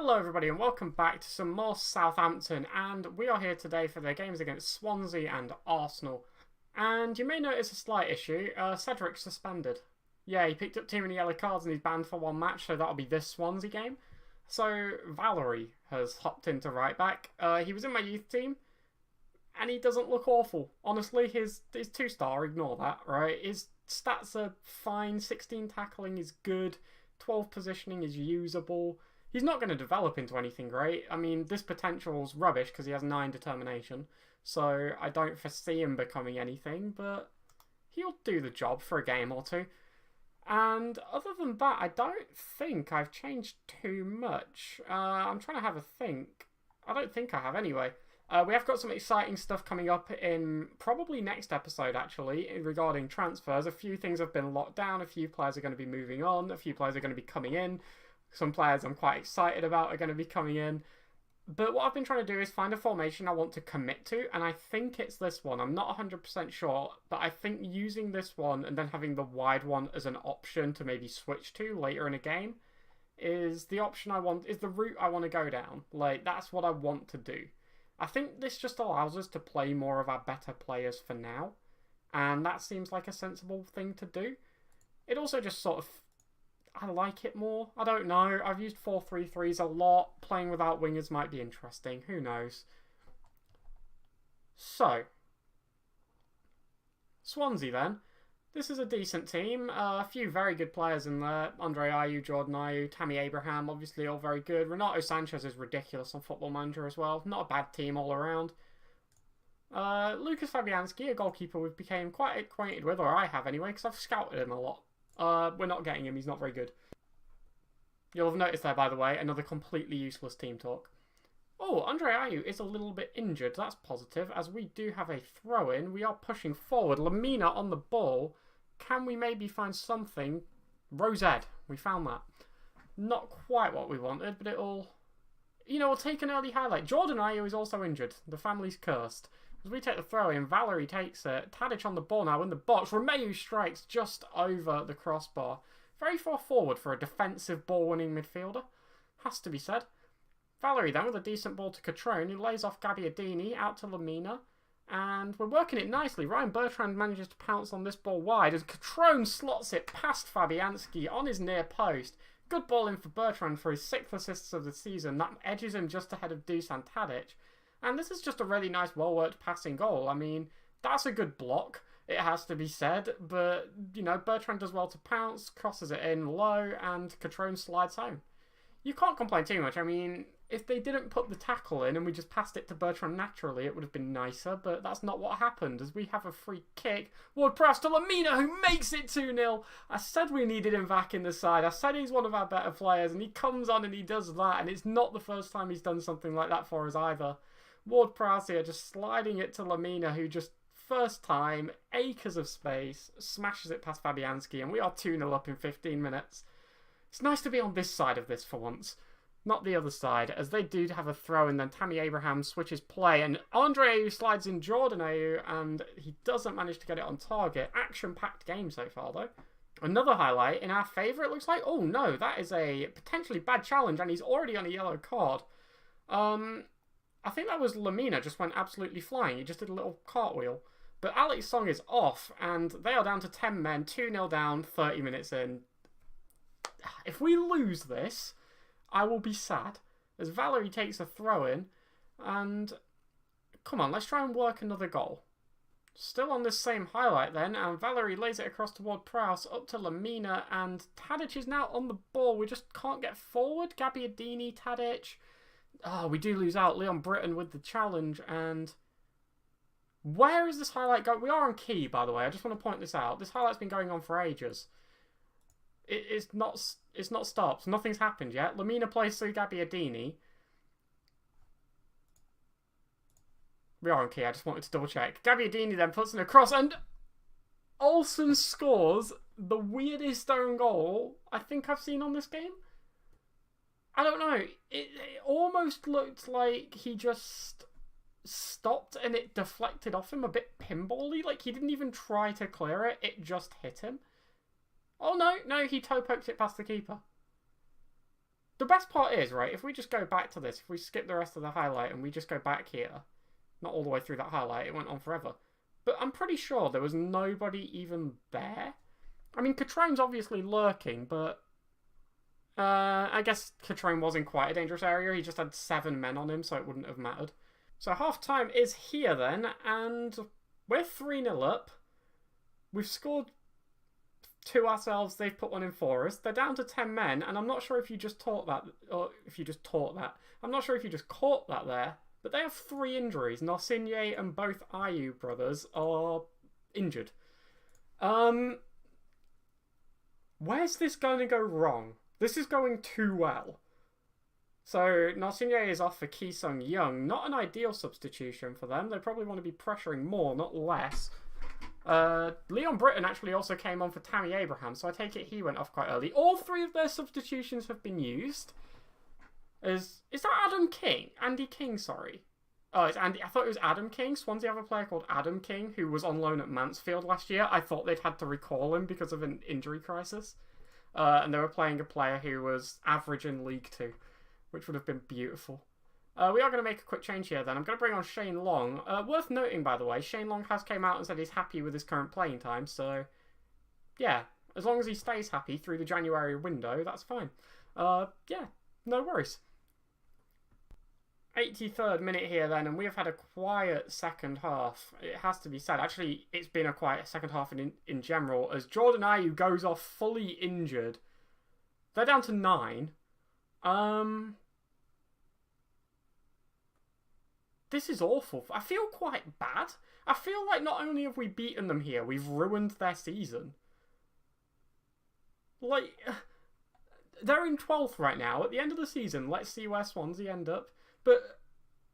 Hello everybody and welcome back to some more Southampton, and we are here today for their games against Swansea and Arsenal. And you may notice a slight issue, Cedric's suspended. Yeah, he picked up too many yellow cards and he's banned for one match, so that'll be this Swansea game. So Valerie has hopped into right back. He was in my youth team and he doesn't look awful. Honestly, his 2-star, ignore that, right? His stats are fine, 16 tackling is good, 12 positioning is usable. He's not going to develop into anything great. I mean, this potential's rubbish because he has 9 determination. So I don't foresee him becoming anything, but he'll do the job for a game or two. And other than that, I don't think I've changed too much. I'm trying to have a think. I don't think I have anyway. We have got some exciting stuff coming up in probably next episode, actually, regarding transfers. A few things have been locked down. A few players are going to be moving on. A few players are going to be coming in. Some players I'm quite excited about are going to be coming in. But what I've been trying to do is find a formation I want to commit to, and I think it's this one. I'm not 100% sure, but I think using this one and then having the wide one as an option to maybe switch to later in a game is the option I want, is the route I want to go down. Like, that's what I want to do. I think this just allows us to play more of our better players for now, and that seems like a sensible thing to do. It also just sort of, I like it more. I don't know. I've used 4-3-3s a lot. Playing without wingers might be interesting. Who knows? So, Swansea then. This is a decent team. A few very good players in there. Andre Ayew, Jordan Ayew, Tammy Abraham, obviously all very good. Renato Sanchez is ridiculous on Football Manager as well. Not a bad team all around. Lucas Fabianski, a goalkeeper we've become quite acquainted with, or I have anyway, because I've scouted him a lot. We're not getting him, he's not very good. You'll have noticed there, by the way, another completely useless team talk. Oh, Andre Ayew is a little bit injured, that's positive, as we do have a throw-in. We are pushing forward. Lamina on the ball. Can we maybe find something? Rosed, we found that. Not quite what we wanted, but it'll... You know, we'll take an early highlight. Jordan Ayew is also injured. The family's cursed. As we take the throw in, Valerie takes it. Tadic on the ball now in the box. Romeu strikes just over the crossbar. Very far forward for a defensive ball-winning midfielder. Has to be said. Valerie then with a decent ball to Catrone, who lays off Gabbiadini out to Lamina. And we're working it nicely. Ryan Bertrand manages to pounce on this ball wide as Catrone slots it past Fabianski on his near post. Good ball in for Bertrand for his 6th assists of the season. That edges him just ahead of Dusan Tadic. And this is just a really nice, well-worked passing goal. I mean, that's a good block, it has to be said. But, you know, Bertrand does well to pounce, crosses it in low, and Catrone slides home. You can't complain too much. I mean, if they didn't put the tackle in and we just passed it to Bertrand naturally, it would have been nicer. But that's not what happened, as we have a free kick. Ward-Prowse to Lamina, who makes it 2-0. I said we needed him back in the side. I said he's one of our better players, and he comes on and he does that. And it's not the first time he's done something like that for us either. Ward-Prowse here just sliding it to Lamina, who just, first time, acres of space, smashes it past Fabianski, and we are 2-0 up in 15 minutes. It's nice to be on this side of this for once, not the other side, as they do have a throw, and then Tammy Abraham switches play, and Andre Ayew slides in Jordan Ayew, and he doesn't manage to get it on target. Action-packed game so far, though. Another highlight in our favour, it looks like. Oh, no, that is a potentially bad challenge, and he's already on a yellow card. I think that was Lamina just went absolutely flying. He just did a little cartwheel. But Alex Song is off, and they are down to 10 men, 2-0 down, 30 minutes in. If we lose this, I will be sad, as Valerie takes a throw-in, and come on, let's try and work another goal. Still on this same highlight then, and Valerie lays it across toward Prowse, up to Lamina, and Tadic is now on the ball. We just can't get forward. Gabbiadini, Tadic. Oh, we do lose out. Leon Britton with the challenge, and where is this highlight going? We are on key, by the way. I just want to point this out. This highlight's been going on for ages. It's not stopped. Nothing's happened yet. Lamina plays through Gabbiadini. We are on key. I just wanted to double check. Gabbiadini then puts in a cross, and Olsen scores the weirdest own goal I think I've seen on this game. I don't know. It almost looked like he just stopped and it deflected off him a bit pinball-y. Like, he didn't even try to clear it. It just hit him. Oh, no, he toe poked it past the keeper. The best part is, right, if we just go back to this, if we skip the rest of the highlight and we just go back here, not all the way through that highlight, it went on forever. But I'm pretty sure there was nobody even there. I mean, Catrone's obviously lurking, but I guess Catrone was in quite a dangerous area. He just had 7 men on him, so it wouldn't have mattered. So half-time is here then, and we're 3-0 up. We've scored 2 ourselves, they've put 1 in for us. They're down to 10 men, and I'm not sure if you just taught that, or if you just taught that. I'm not sure if you just caught that there, but they have 3 injuries. Narsigne and both Ayew brothers are injured. Where's this going to go wrong? This is going too well. So Narsigne is off for Ki Sung Young. Not an ideal substitution for them. They probably want to be pressuring more, not less. Leon Britton actually also came on for Tammy Abraham, so I take it he went off quite early. All 3 of their substitutions have been used. Is that Adam King? Andy King, sorry. Oh, it's Andy. I thought it was Adam King. Swansea have a player called Adam King who was on loan at Mansfield last year. I thought they'd had to recall him because of an injury crisis. And they were playing a player who was average in League 2, which would have been beautiful. We are going to make a quick change here then. I'm going to bring on Shane Long. Worth noting, by the way, Shane Long has came out and said he's happy with his current playing time. So, yeah, as long as he stays happy through the January window, that's fine. Yeah, no worries. 83rd minute here then, and we have had a quiet second half. It has to be said. Actually, it's been a quiet second half in general, as Jordan Ayew goes off fully injured. They're down to 9. This is awful. I feel quite bad. I feel like not only have we beaten them here, we've ruined their season. Like, they're in 12th right now. At the end of the season, let's see where Swansea end up. But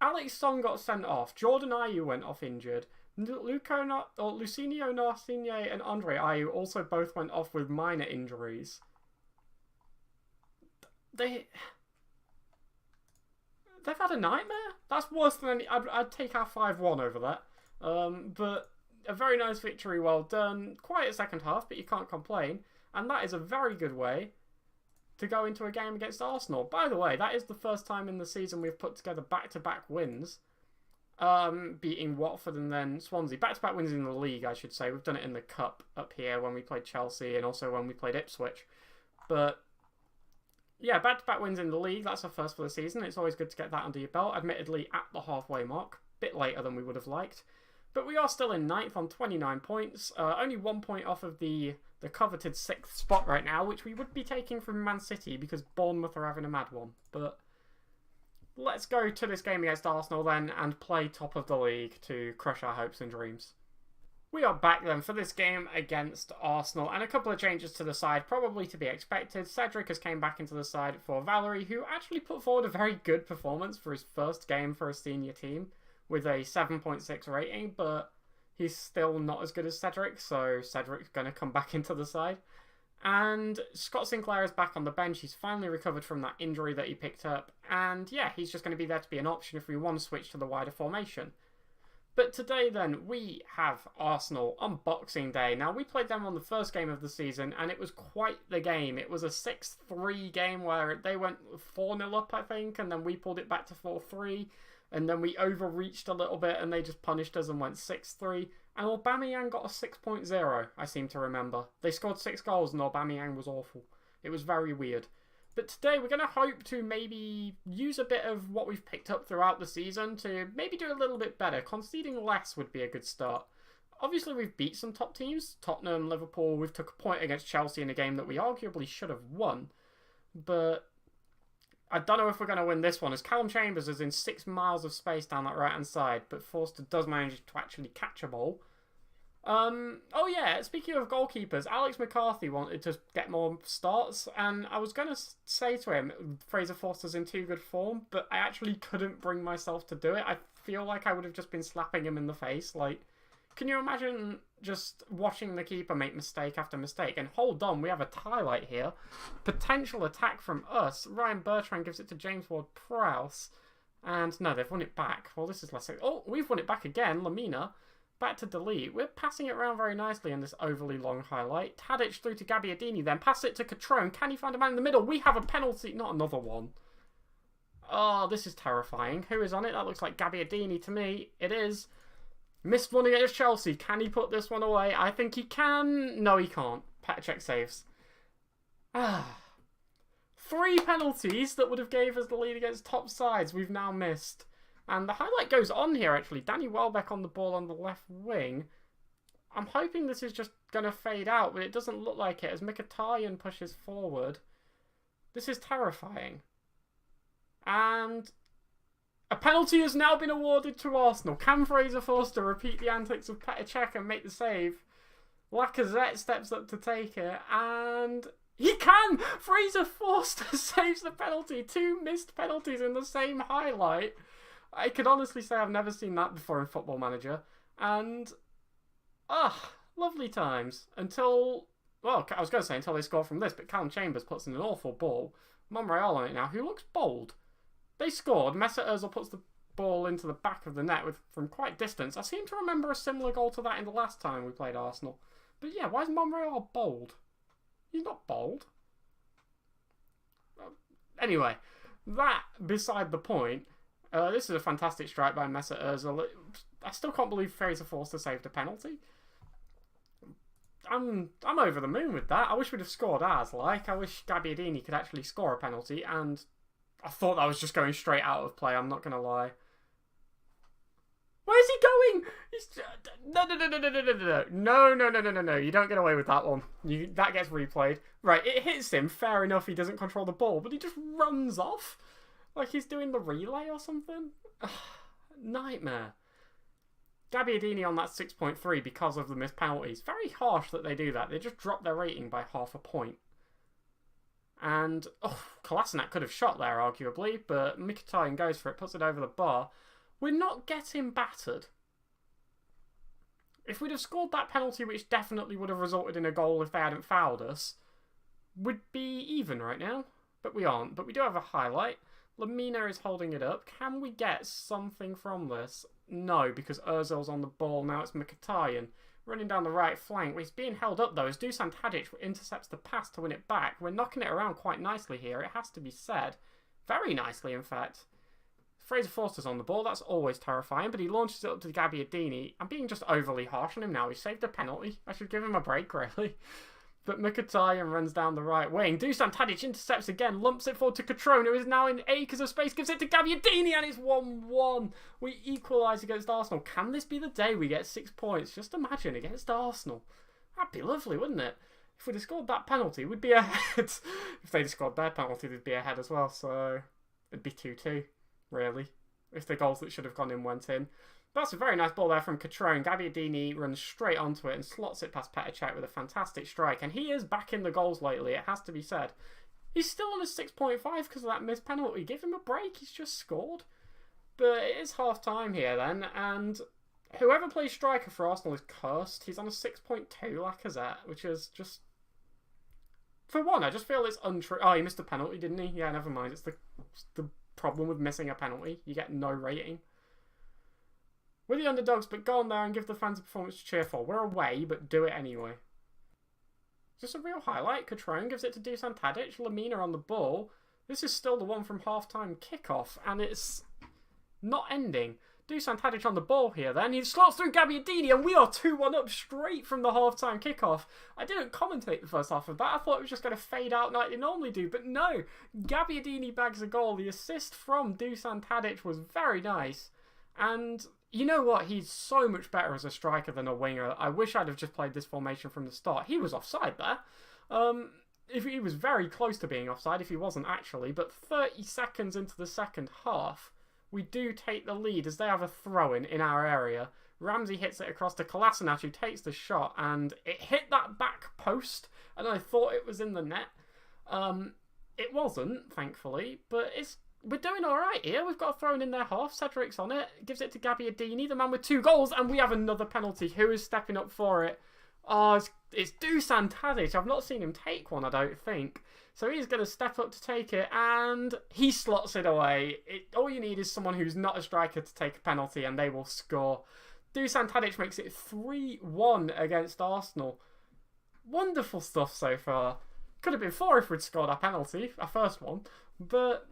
Alex Song got sent off. Jordan Ayew went off injured. Lucinio Narsigne and Andre Ayew also both went off with minor injuries. They've had a nightmare. That's worse than any. I'd take our 5-1 over that. But a very nice victory, well done. Quite a second half, but you can't complain. And that is a very good way to go into a game against Arsenal. By the way, that is the first time in the season we've put together back-to-back wins. Beating Watford and then Swansea. Back-to-back wins in the league, I should say. We've done it in the Cup up here when we played Chelsea and also when we played Ipswich. But yeah, back-to-back wins in the league. That's a first for the season. It's always good to get that under your belt. Admittedly, at the halfway mark. Bit later than we would have liked. But we are still in 9th on 29 points. Only 1 point off of the coveted 6th spot right now, which we would be taking from Man City because Bournemouth are having a mad one. But let's go to this game against Arsenal then and play top of the league to crush our hopes and dreams. We are back then for this game against Arsenal, and a couple of changes to the side, probably to be expected. Cedric has came back into the side for Valerie, who actually put forward a very good performance for his first game for a senior team with a 7.6 rating, but he's still not as good as Cedric, so Cedric's going to come back into the side. And Scott Sinclair is back on the bench. He's finally recovered from that injury that he picked up. And yeah, he's just going to be there to be an option if we want to switch to the wider formation. But today then, we have Arsenal on Boxing Day. Now, we played them on the first game of the season, and it was quite the game. It was a 6-3 game where they went 4-0 up, I think, and then we pulled it back to 4-3. And then we overreached a little bit and they just punished us and went 6-3. And Aubameyang got a 6.0, I seem to remember. They scored 6 goals and Aubameyang was awful. It was very weird. But today we're going to hope to maybe use a bit of what we've picked up throughout the season to maybe do a little bit better. Conceding less would be a good start. Obviously we've beat some top teams. Tottenham, Liverpool, we've took a point against Chelsea in a game that we arguably should have won. But I don't know if we're going to win this one, as Callum Chambers is in 6 miles of space down that right-hand side, but Forster does manage to actually catch a ball. Oh yeah, speaking of goalkeepers, Alex McCarthy wanted to get more starts, and I was going to say to him, Fraser Forster's in too good form, but I actually couldn't bring myself to do it. I feel like I would have just been slapping him in the face. Like, can you imagine just watching the keeper make mistake after mistake? And hold on, we have a highlight here. Potential attack from us. Ryan Bertrand gives it to James Ward-Prowse. And no, they've won it back. Well, this is less... Oh, we've won it back again. Lamina. Back to delete. We're passing it around very nicely in this overly long highlight. Tadic through to Gabbiadini, then pass it to Catrone. Can he find a man in the middle? We have a penalty. Not another one. Oh, this is terrifying. Who is on it? That looks like Gabbiadini to me. It is. Missed one against Chelsea. Can he put this one away? I think he can. No, he can't. Petr Cech saves. 3 penalties that would have gave us the lead against top sides we've now missed. And the highlight goes on here, actually. Danny Welbeck on the ball on the left wing. I'm hoping this is just going to fade out, but it doesn't look like it as Mkhitaryan pushes forward. This is terrifying. And a penalty has now been awarded to Arsenal. Can Fraser Forster repeat the antics of Petr Cech and make the save? Lacazette steps up to take it, and he can! Fraser Forster saves the penalty. 2 missed penalties in the same highlight. I can honestly say I've never seen that before in Football Manager. And, lovely times. Until, well, I was going to say until they score from this, but Callum Chambers puts in an awful ball. Monreal on it now, who looks bold. They scored. Mesut Ozil puts the ball into the back of the net from quite distance. I seem to remember a similar goal to that in the last time we played Arsenal. But yeah, why is Monreal bold? He's not bold. Anyway, that beside the point. This is a fantastic strike by Mesut Ozil. I still can't believe Fraser Forster saved a penalty. I'm over the moon with that. I wish we'd have scored ours. I wish Gabbiadini could actually score a penalty, and I thought that was just going straight out of play. I'm not going to lie. Where's he going? No. You don't get away with that one. That gets replayed. Right, it hits him. Fair enough, he doesn't control the ball, but he just runs off. Like he's doing the relay or something. Nightmare. Gabbiadini on that 6.3 because of the missed penalties. Very harsh that they do that. They just drop their rating by half a point. And, Kolasinac could have shot there, arguably, but Mkhitaryan goes for it, puts it over the bar. We're not getting battered. If we'd have scored that penalty, which definitely would have resulted in a goal if they hadn't fouled us, we'd be even right now. But we aren't. But we do have a highlight. Lamina is holding it up. Can we get something from this? No, because Ozil's on the ball. Now it's Mkhitaryan running down the right flank. He's being held up, though, as Dusan Tadic intercepts the pass to win it back. We're knocking it around quite nicely here, it has to be said. Very nicely, in fact. Fraser Forster's on the ball. That's always terrifying, but he launches it up to Gabbiadini. I'm being just overly harsh on him now. He saved a penalty. I should give him a break, really. But Mkhitaryan runs down the right wing. Dusan Tadic intercepts again, lumps it forward to Catrone, who is now in acres of space, gives it to Gabbiadini, and it's 1-1. We equalise against Arsenal. Can this be the day we get 6 points? Just imagine, against Arsenal. That'd be lovely, wouldn't it? If we'd have scored that penalty, we'd be ahead. If they'd have scored their penalty, they'd be ahead as well, so it'd be 2-2, really, if the goals that should have gone in went in. That's a very nice ball there from Catrone. Gabbiadini runs straight onto it and slots it past Petr Cech with a fantastic strike. And he is back in the goals lately, it has to be said. He's still on a 6.5 because of that missed penalty. Give him a break, he's just scored. But it is half-time here then, and whoever plays striker for Arsenal is cursed. He's on a 6.2 Lacazette, which is just... For one, I just feel it's untrue. Oh, he missed a penalty, didn't he? Yeah, never mind. It's the problem with missing a penalty. You get no rating. We're the underdogs, but go on there and give the fans a performance to cheer for. We're away, but do it anyway. Is this a real highlight? Catrone gives it to Dusan Tadic. Lamina on the ball. This is still the one from half-time kickoff, and it's not ending. Dusan Tadic on the ball here then. He slots through Gabbiadini, and we are 2-1 up straight from the half-time kickoff. I didn't commentate the first half of that. I thought it was just going to fade out like they normally do, but no. Gabbiadini bags a goal. The assist from Dusan Tadic was very nice. And you know what? He's so much better as a striker than a winger. I wish I'd have just played this formation from the start. He was offside there. If he was very close to being offside, if he wasn't actually. But 30 seconds into the second half, we do take the lead as they have a throw-in in our area. Ramsey hits it across to Kolasinac, who takes the shot, and it hit that back post, and I thought it was in the net. It wasn't, thankfully, but we're doing all right here. We've got a throw-in their half. Cedric's on it. Gives it to Gabbiadini, the man with 2 goals, and we have another penalty. Who is stepping up for it? Oh, it's Dusan Tadic. I've not seen him take one, I don't think. So he's going to step up to take it, and he slots it away. All you need is someone who's not a striker to take a penalty, and they will score. Dusan Tadic makes it 3-1 against Arsenal. Wonderful stuff so far. Could have been 4 if we'd scored our penalty, our first one. But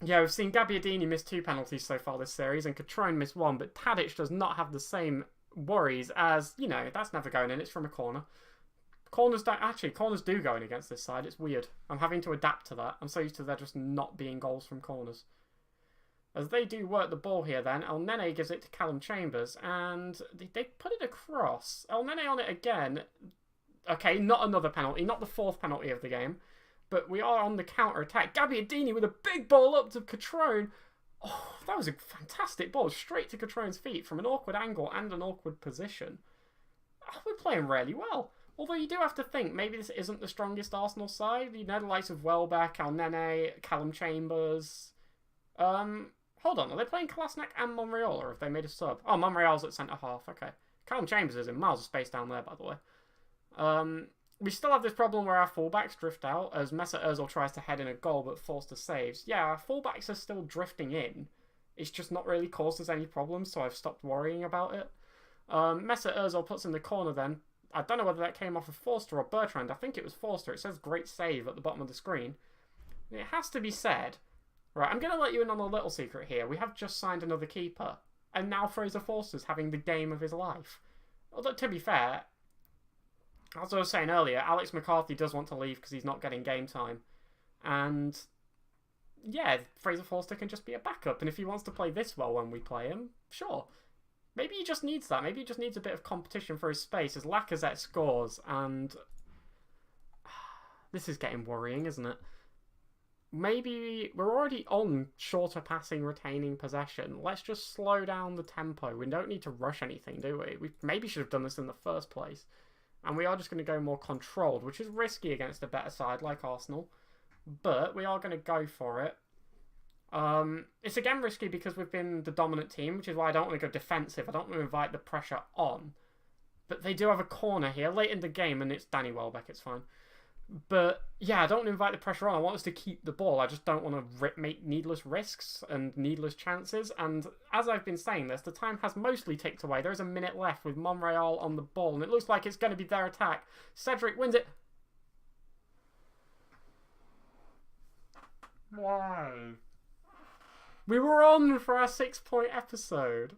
yeah, we've seen Gabbiadini miss 2 penalties so far this series and Catrone miss 1, but Tadic does not have the same worries as, you know, that's never going in, it's from a corner. Corners do go in against this side, it's weird. I'm having to adapt to that. I'm so used to there just not being goals from corners. As they do work the ball here then, El Nene gives it to Callum Chambers, and they put it across. El Nene on it again. Okay, not another penalty, not the 4th penalty of the game, but we are on the counter-attack. Gabbiadini with a big ball up to Catrone. Oh, that was a fantastic ball, straight to Catrone's feet from an awkward angle and an awkward position. Oh, we're playing really well. Although you do have to think, maybe this isn't the strongest Arsenal side. You know, the likes of Welbeck, El Nene, Callum Chambers. Hold on, are they playing Kolasinac and Monreal, or have they made a sub? Oh, Monreal's at centre-half, okay. Callum Chambers is in miles of space down there, by the way. We still have this problem where our fullbacks drift out, as Mesut Ozil tries to head in a goal, but Forster saves. Yeah, our fullbacks are still drifting in. It's just not really caused us any problems, so I've stopped worrying about it. Mesut Ozil puts in the corner then. I don't know whether that came off of Forster or Bertrand. I think it was Forster. It says great save at the bottom of the screen. It has to be said. Right, I'm going to let you in on a little secret here. We have just signed another keeper. And now Fraser Forster's having the game of his life. Although, to be fair, as I was saying earlier, Alex McCarthy does want to leave because he's not getting game time. And, yeah, Fraser Forster can just be a backup. And if he wants to play this well when we play him, sure. Maybe he just needs that. Maybe he just needs a bit of competition for his space as Lacazette scores. And this is getting worrying, isn't it? Maybe we're already on shorter passing, retaining possession. Let's just slow down the tempo. We don't need to rush anything, do we? We maybe should have done this in the first place. And we are just going to go more controlled, which is risky against a better side like Arsenal. But we are going to go for it. It's again risky because we've been the dominant team, which is why I don't want to go defensive. I don't want to invite the pressure on. But they do have a corner here late in the game, and it's Danny Welbeck, it's fine. But, yeah, I don't want to invite the pressure on. I want us to keep the ball. I just don't want to make needless risks and needless chances. And as I've been saying this, the time has mostly ticked away. There is a minute left with Monreal on the ball, and it looks like it's going to be their attack. Cedric wins it. Why? We were on for our 6-point episode.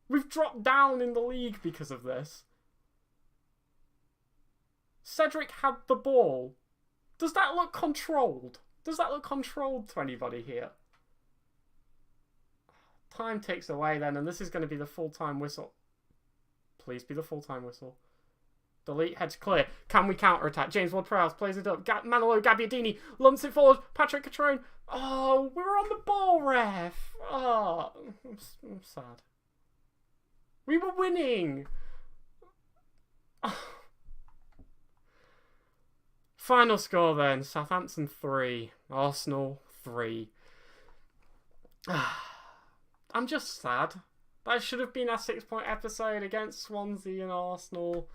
We've dropped down in the league because of this. Cedric had the ball. Does that look controlled? Does that look controlled to anybody here? Time ticks away then, and this is going to be the full-time whistle. Please be the full-time whistle. Delete, heads clear. Can we counter-attack? James Ward-Prowse plays it up. Manolo Gabbiadini lumps it forward. Patrick Catrone. Oh, we were on the ball, ref. Oh, I'm sad. We were winning. Final score then. Southampton 3. Arsenal 3. I'm just sad. That should have been our 6-point episode against Swansea and Arsenal.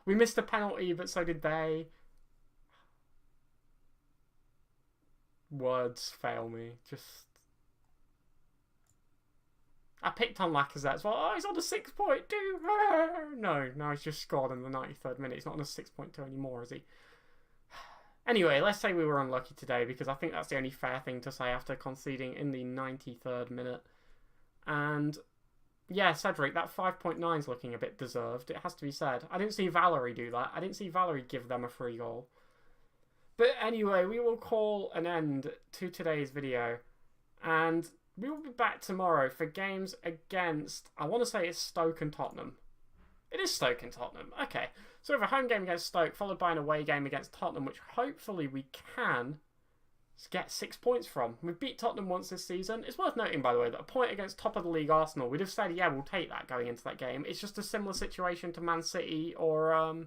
We missed a penalty, but so did they. Words fail me. I picked on Lacazette as well. Oh, he's on a 6.2. No, he's just scored in the 93rd minute. He's not on a 6.2 anymore, is he? Anyway, let's say we were unlucky today because I think that's the only fair thing to say after conceding in the 93rd minute. And yeah, Cedric, that 5.9 is looking a bit deserved. It has to be said. I didn't see Valerie do that. I didn't see Valerie give them a free goal. But anyway, we will call an end to today's video. And we will be back tomorrow for games against, I want to say it's Stoke and Tottenham. It is Stoke and Tottenham. Okay. So we have a home game against Stoke, followed by an away game against Tottenham, which hopefully we can get 6 points from. We've beat Tottenham once this season. It's worth noting, by the way, that a point against top of the league Arsenal, we'd have said, yeah, we'll take that going into that game. It's just a similar situation to Man City or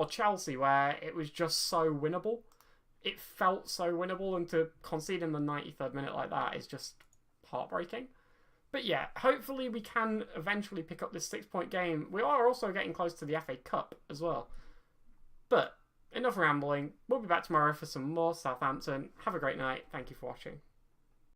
Chelsea, where it was just so winnable. It felt so winnable, and to concede in the 93rd minute like that is just heartbreaking. But yeah, hopefully we can eventually pick up this 6-point game. We are also getting close to the FA Cup as well. But enough rambling. We'll be back tomorrow for some more Southampton. Have a great night. Thank you for watching.